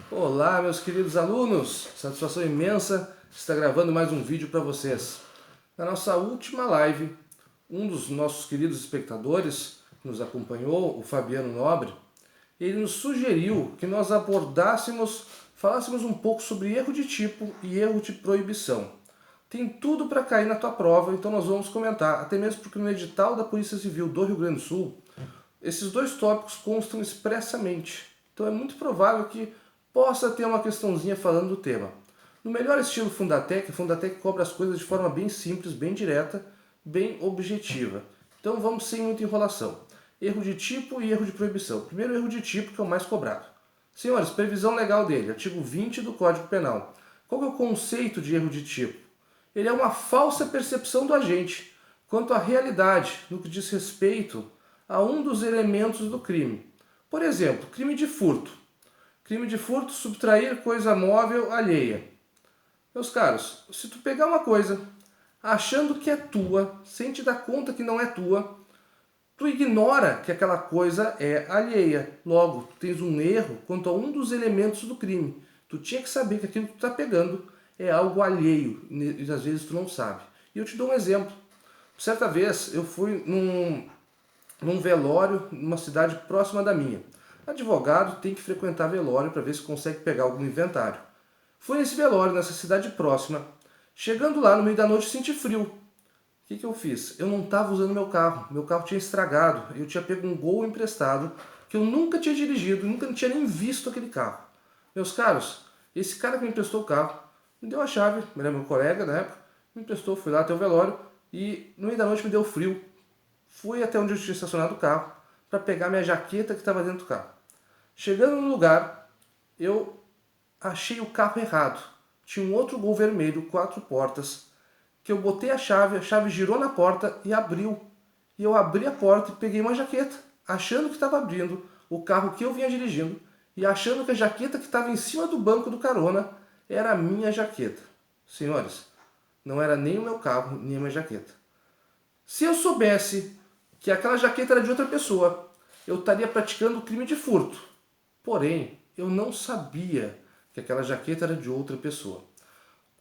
Olá, meus queridos alunos! Satisfação imensa estar gravando mais um vídeo para vocês. Na nossa última live, um dos nossos queridos espectadores que nos acompanhou, o Fabiano Nobre, ele nos sugeriu que nós falássemos um pouco sobre erro de tipo e erro de proibição. Tem tudo para cair na tua prova, então nós vamos comentar, até mesmo porque no edital da Polícia Civil do Rio Grande do Sul, esses dois tópicos constam expressamente. Então é muito provável que possa ter uma questãozinha falando do tema. No melhor estilo Fundatec, a Fundatec cobra as coisas de forma bem simples, bem direta, bem objetiva. Então vamos sem muita enrolação. Erro de tipo e erro de proibição. Primeiro, erro de tipo, que é o mais cobrado. Senhores, previsão legal dele, artigo 20 do Código Penal. Qual é o conceito de erro de tipo? Ele é uma falsa percepção do agente quanto à realidade no que diz respeito a um dos elementos do crime. Por exemplo, crime de furto. Crime de furto, subtrair coisa móvel alheia. Meus caros, se tu pegar uma coisa achando que é tua, sem te dar conta que não é tua, tu ignora que aquela coisa é alheia. Logo, tu tens um erro quanto a um dos elementos do crime. Tu tinha que saber que aquilo que tu está pegando é algo alheio, e às vezes tu não sabe. E eu te dou um exemplo. Certa vez eu fui num velório numa cidade próxima da minha. Advogado tem que frequentar velório para ver se consegue pegar algum inventário. Fui nesse velório, nessa cidade próxima. Chegando lá, no meio da noite, senti frio. O que eu fiz? Eu não estava usando meu carro tinha estragado. Eu tinha pego um Gol emprestado que eu nunca tinha dirigido, nunca tinha nem visto aquele carro. Meus caros, esse cara que me emprestou o carro, me deu a chave, ele era meu colega na época, me emprestou, fui lá até o velório e no meio da noite me deu frio. Fui até onde eu tinha estacionado o carro para pegar minha jaqueta que estava dentro do carro. Chegando no lugar, eu achei o carro errado. Tinha um outro Gol vermelho, 4 portas, que eu botei a chave girou na porta e abriu. E eu abri a porta e peguei uma jaqueta, achando que estava abrindo o carro que eu vinha dirigindo e achando que a jaqueta que estava em cima do banco do carona era a minha jaqueta. Senhores, não era nem o meu carro, nem a minha jaqueta. Se eu soubesse que aquela jaqueta era de outra pessoa, eu estaria praticando o crime de furto. Porém, eu não sabia que aquela jaqueta era de outra pessoa.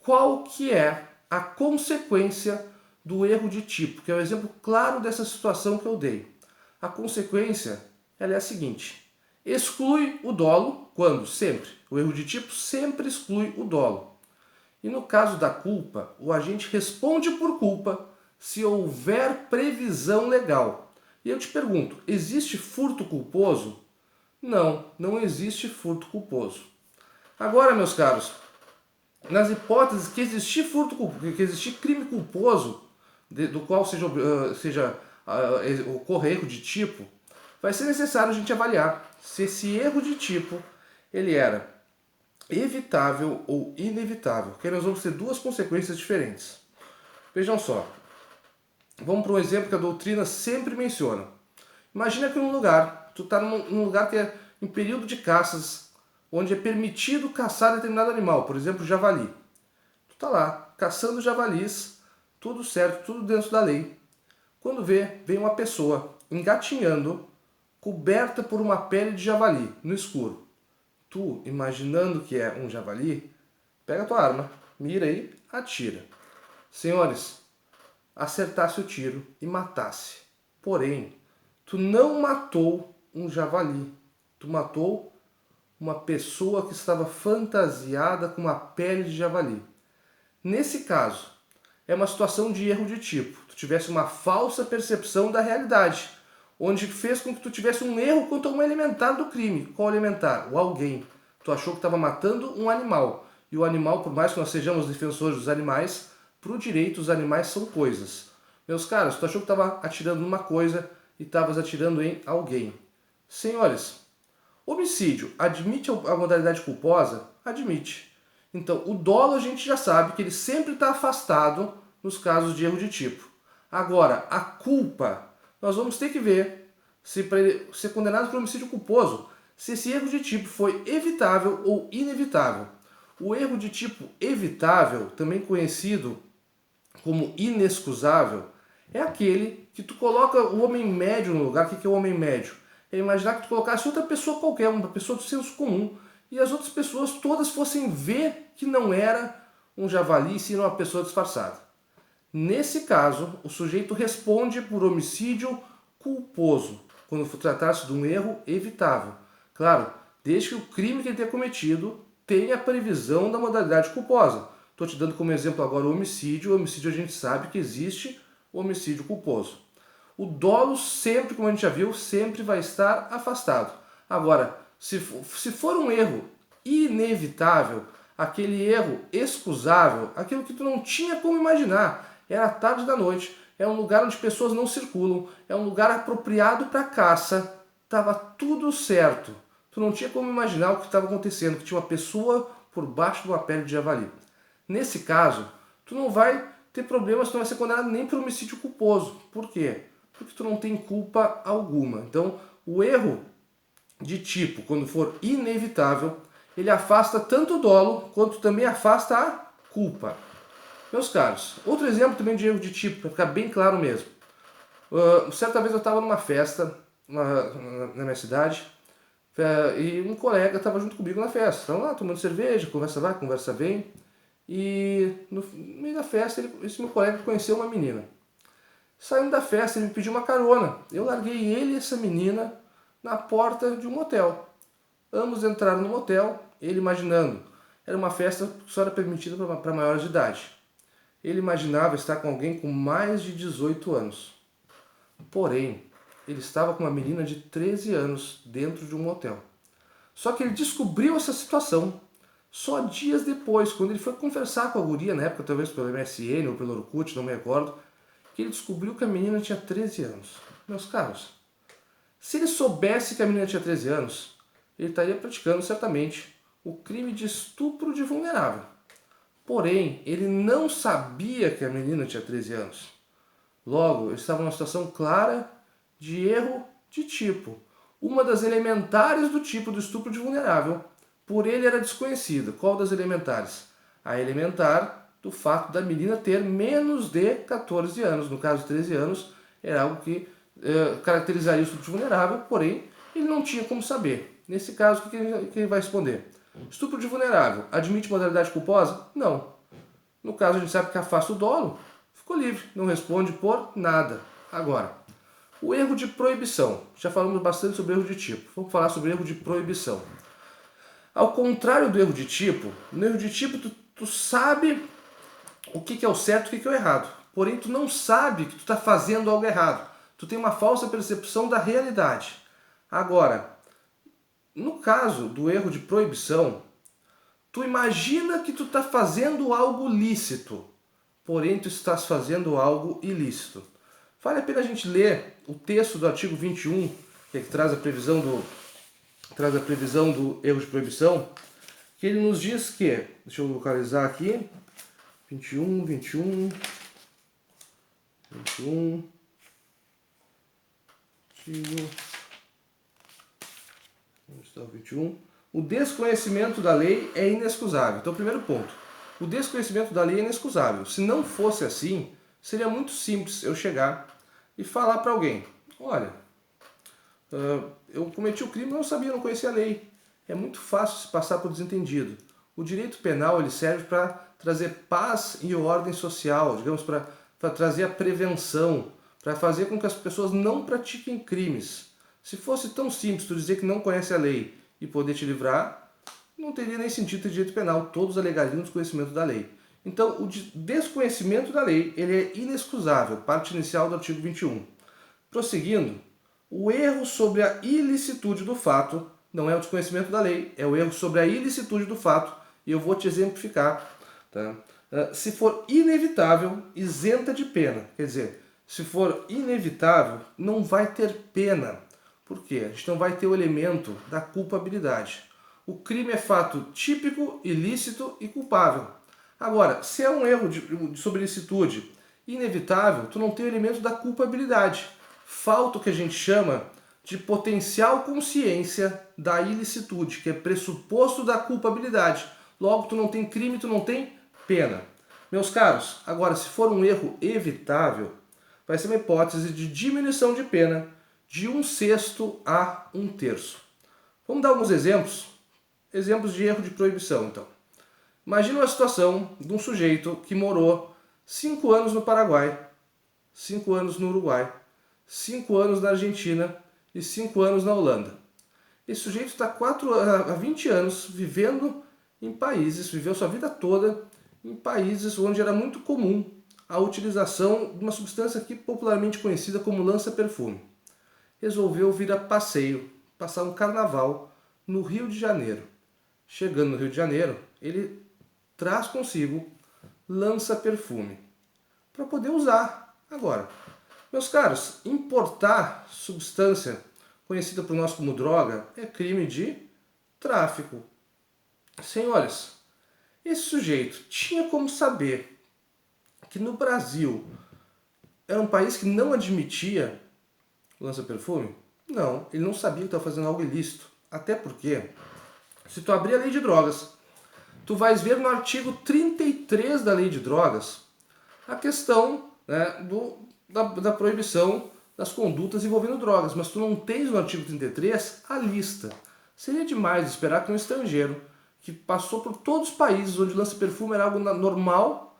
Qual que é a consequência do erro de tipo? Que é um exemplo claro dessa situação que eu dei. A consequência ela é a seguinte. Exclui o dolo quando? Sempre. O erro de tipo sempre exclui o dolo. E no caso da culpa, o agente responde por culpa se houver previsão legal. E eu te pergunto, existe furto culposo? Não, não existe furto culposo. Agora, meus caros, nas hipóteses que existir que existir crime culposo, do qual ocorra erro de tipo, vai ser necessário a gente avaliar se esse erro de tipo ele era evitável ou inevitável, porque nós vamos ter duas consequências diferentes. Vejam só, vamos para um exemplo que a doutrina sempre menciona. Imagina que tu está num lugar que é em período de caças, onde é permitido caçar determinado animal, por exemplo, javali. Tu está lá, caçando javalis, tudo certo, tudo dentro da lei. Quando vem uma pessoa engatinhando, coberta por uma pele de javali, no escuro. Tu, imaginando que é um javali, pega a tua arma, mira aí, atira. Senhores, acertasse o tiro e matasse. Porém, tu não matou um javali. Tu matou uma pessoa que estava fantasiada com uma pele de javali. Nesse caso, é uma situação de erro de tipo. Tu tivesse uma falsa percepção da realidade, onde fez com que tu tivesse um erro quanto a um elementar do crime. Qual elementar? O alguém. Tu achou que estava matando um animal. E o animal, por mais que nós sejamos defensores dos animais, para o direito os animais são coisas. Meus caros, tu achou que estava atirando numa coisa e estavas atirando em alguém. Senhores, homicídio admite a modalidade culposa? Admite. Então, o dolo a gente já sabe que ele sempre está afastado nos casos de erro de tipo. Agora, a culpa, nós vamos ter que ver se para ele ser condenado por homicídio culposo, se esse erro de tipo foi evitável ou inevitável. O erro de tipo evitável, também conhecido como inexcusável, é aquele que tu coloca o homem médio no lugar. O que é o homem médio? É imaginar que tu colocasse outra pessoa qualquer, uma pessoa do senso comum, e as outras pessoas todas fossem ver que não era um javali, sim uma pessoa disfarçada. Nesse caso, o sujeito responde por homicídio culposo, quando for tratar-se de um erro evitável. Claro, desde que o crime que ele tenha cometido tenha a previsão da modalidade culposa. Estou te dando como exemplo agora o homicídio. O homicídio a gente sabe que existe o homicídio culposo. O dolo sempre, como a gente já viu, sempre vai estar afastado. Agora, se for um erro inevitável, aquele erro excusável, aquilo que tu não tinha como imaginar, era tarde da noite, é um lugar onde pessoas não circulam, é um lugar apropriado para caça, estava tudo certo. Tu não tinha como imaginar o que estava acontecendo, que tinha uma pessoa por baixo de uma pele de javali. Nesse caso, tu não vai ter problemas, tu não vai ser condenado nem por homicídio culposo. Por quê? Porque tu não tem culpa alguma. Então, o erro de tipo, quando for inevitável, ele afasta tanto o dolo, quanto também afasta a culpa. Meus caros, outro exemplo também de erro de tipo, para ficar bem claro mesmo. Certa vez eu estava numa festa na minha cidade, e um colega estava junto comigo na festa. Estavam lá tomando cerveja, conversa vai, conversa vem. E no meio da festa, esse meu colega conheceu uma menina. Saindo da festa, ele me pediu uma carona. Eu larguei ele e essa menina na porta de um motel. Ambos entraram no motel, ele imaginando. Era uma festa que só era permitida para maiores de idade. Ele imaginava estar com alguém com mais de 18 anos. Porém, ele estava com uma menina de 13 anos dentro de um motel. Só que ele descobriu essa situação só dias depois, quando ele foi conversar com a guria, na época talvez pelo MSN ou pelo Orkut, não me recordo, que ele descobriu que a menina tinha 13 anos. Meus caros, se ele soubesse que a menina tinha 13 anos, ele estaria praticando certamente o crime de estupro de vulnerável. Porém, ele não sabia que a menina tinha 13 anos. Logo, ele estava numa situação clara de erro de tipo. Uma das elementares do tipo do estupro de vulnerável, por ele era desconhecida. Qual das elementares? A elementar do fato da menina ter menos de 14 anos. No caso, 13 anos era algo que caracterizaria o estupro de vulnerável, porém, ele não tinha como saber. Nesse caso, o que ele vai responder? Estupro de vulnerável, admite modalidade culposa? Não. No caso, a gente sabe que afasta o dolo, ficou livre, não responde por nada. Agora, o erro de proibição. Já falamos bastante sobre erro de tipo. Vamos falar sobre erro de proibição. Ao contrário do erro de tipo, no erro de tipo tu sabe o que é o certo e o que é o errado. Porém, tu não sabe que tu está fazendo algo errado. Tu tem uma falsa percepção da realidade. Agora, no caso do erro de proibição, tu imagina que tu está fazendo algo lícito, porém tu estás fazendo algo ilícito. Vale a pena a gente ler o texto do artigo 21, que traz a previsão do erro de proibição, que ele nos diz que, deixa eu localizar aqui, 21, artigo, onde está o 21? O desconhecimento da lei é inexcusável. Então, primeiro ponto, o desconhecimento da lei é inexcusável. Se não fosse assim, seria muito simples eu chegar e falar para alguém, olha, eu cometi o crime, não sabia, não conhecia a lei. É muito fácil se passar por desentendido. O direito penal ele serve para trazer paz e ordem social, digamos, para trazer a prevenção, para fazer com que as pessoas não pratiquem crimes. Se fosse tão simples tu dizer que não conhece a lei e poder te livrar, não teria nem sentido ter direito penal, todos alegariam o desconhecimento da lei. Então, o desconhecimento da lei ele é inexcusável, parte inicial do artigo 21. Prosseguindo, o erro sobre a ilicitude do fato não é o desconhecimento da lei, é o erro sobre a ilicitude do fato, e eu vou te exemplificar. Tá? Se for inevitável, isenta de pena. Quer dizer, se for inevitável, não vai ter pena. Por quê? A gente não vai ter o elemento da culpabilidade. O crime é fato típico, ilícito e culpável. Agora, se é um erro sobre ilicitude inevitável, tu não tem o elemento da culpabilidade. Falta o que a gente chama de potencial consciência da ilicitude, que é pressuposto da culpabilidade. Logo, tu não tem crime, tu não tem pena. Meus caros, agora, se for um erro evitável, vai ser uma hipótese de diminuição de pena de 1/6 a 1/3. Vamos dar alguns exemplos exemplos de erro de proibição, então. Imagina uma situação de um sujeito que morou 5 anos no Paraguai, 5 anos no Uruguai, 5 anos na Argentina e 5 anos na Holanda. Esse sujeito está há 20 anos vivendo em países, viveu sua vida toda em países onde era muito comum a utilização de uma substância aqui popularmente conhecida como lança-perfume. Resolveu vir a passeio, passar um carnaval no Rio de Janeiro. Chegando no Rio de Janeiro, ele traz consigo lança-perfume para poder usar. Agora, meus caros, importar substância conhecida por nós como droga é crime de tráfico. Senhores, esse sujeito tinha como saber que no Brasil era um país que não admitia lança-perfume? Não, ele não sabia que estava fazendo algo ilícito. Até porque, se tu abrir a lei de drogas, tu vais ver no artigo 33 da lei de drogas a questão, né, da proibição das condutas envolvendo drogas, mas tu não tens no artigo 33 a lista. Seria demais esperar que um estrangeiro que passou por todos os países onde lança-perfume era algo normal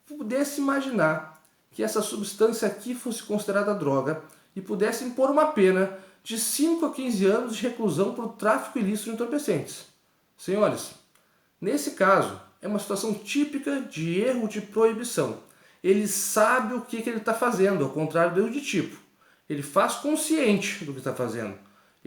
pudesse imaginar que essa substância aqui fosse considerada droga e pudesse impor uma pena de 5 a 15 anos de reclusão por tráfico ilícito de entorpecentes. Senhores, nesse caso, é uma situação típica de erro de proibição. Ele sabe o que ele está fazendo, ao contrário do erro de tipo. Ele faz consciente do que está fazendo.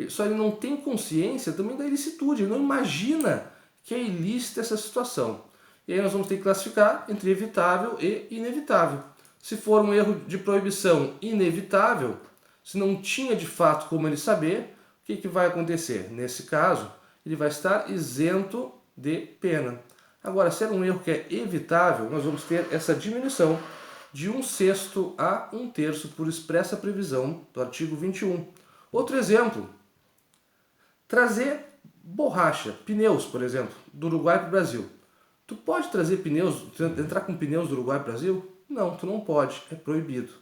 Só ele não tem consciência também da ilicitude, ele não imagina que é ilícita essa situação. E aí nós vamos ter que classificar entre evitável e inevitável. Se for um erro de proibição inevitável, se não tinha de fato como ele saber, o que vai acontecer? Nesse caso, ele vai estar isento de pena. Agora, se era um erro que é evitável, nós vamos ter essa diminuição de 1/6 a 1/3 por expressa previsão do artigo 21. Outro exemplo, trazer borracha, pneus, por exemplo, do Uruguai para o Brasil. Tu pode trazer pneus, entrar com pneus do Uruguai para o Brasil? Não, tu não pode, é proibido.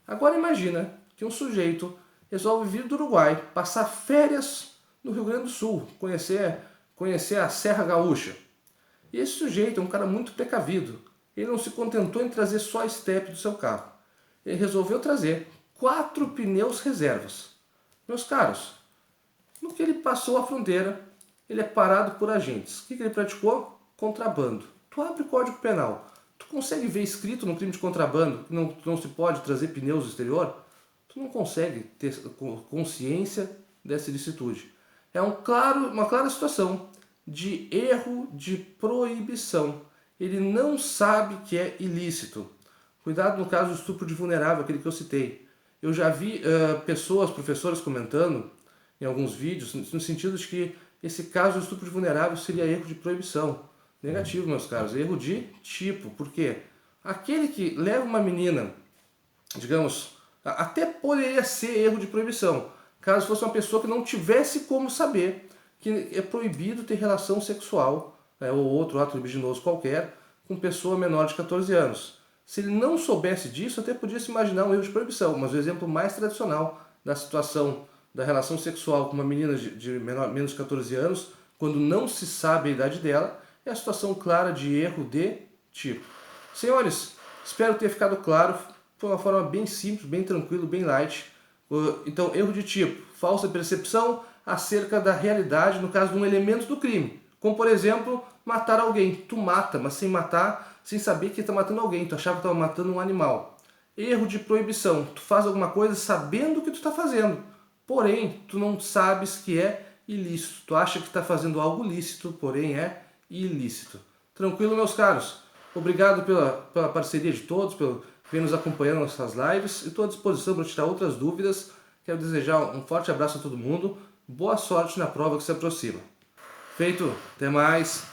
Agora imagina que um sujeito resolve vir do Uruguai, passar férias no Rio Grande do Sul, conhecer a Serra Gaúcha. E esse sujeito é um cara muito precavido. Ele não se contentou em trazer só a estepe do seu carro. Ele resolveu trazer 4 pneus reservas. Meus caros, no que ele passou a fronteira, ele é parado por agentes. O que ele praticou? Contrabando. Tu abre o Código Penal. Tu consegue ver escrito no crime de contrabando que não se pode trazer pneus do exterior? Tu não consegue ter consciência dessa ilicitude. É uma clara situação de erro de proibição. Ele não sabe que é ilícito. Cuidado no caso do estupro de vulnerável, aquele que eu citei. Eu já vi professores comentando em alguns vídeos, no sentido de que esse caso do estupro de vulnerável seria erro de proibição. Negativo, meus caros, erro de tipo. Por quê? Aquele que leva uma menina, digamos, até poderia ser erro de proibição, caso fosse uma pessoa que não tivesse como saber que é proibido ter relação sexual, ou outro ato libidinoso qualquer, com pessoa menor de 14 anos. Se ele não soubesse disso, até podia se imaginar um erro de proibição, mas o exemplo mais tradicional da situação da relação sexual com uma menina de menos de 14 anos, quando não se sabe a idade dela, é a situação clara de erro de tipo. Senhores, espero ter ficado claro, foi uma forma bem simples, bem tranquilo, bem light. Então, erro de tipo, falsa percepção acerca da realidade, no caso de um elemento do crime. Como, por exemplo, matar alguém. Tu mata, mas sem matar, sem saber que está matando alguém. Tu achava que estava matando um animal. Erro de proibição. Tu faz alguma coisa sabendo o que tu está fazendo. Porém, tu não sabes que é ilícito. Tu acha que está fazendo algo lícito, porém é ilícito. Tranquilo, meus caros? Obrigado pela parceria de todos, por nos acompanhando nas nossas lives. Estou à disposição para tirar outras dúvidas. Quero desejar um forte abraço a todo mundo. Boa sorte na prova que se aproxima. Feito, até mais.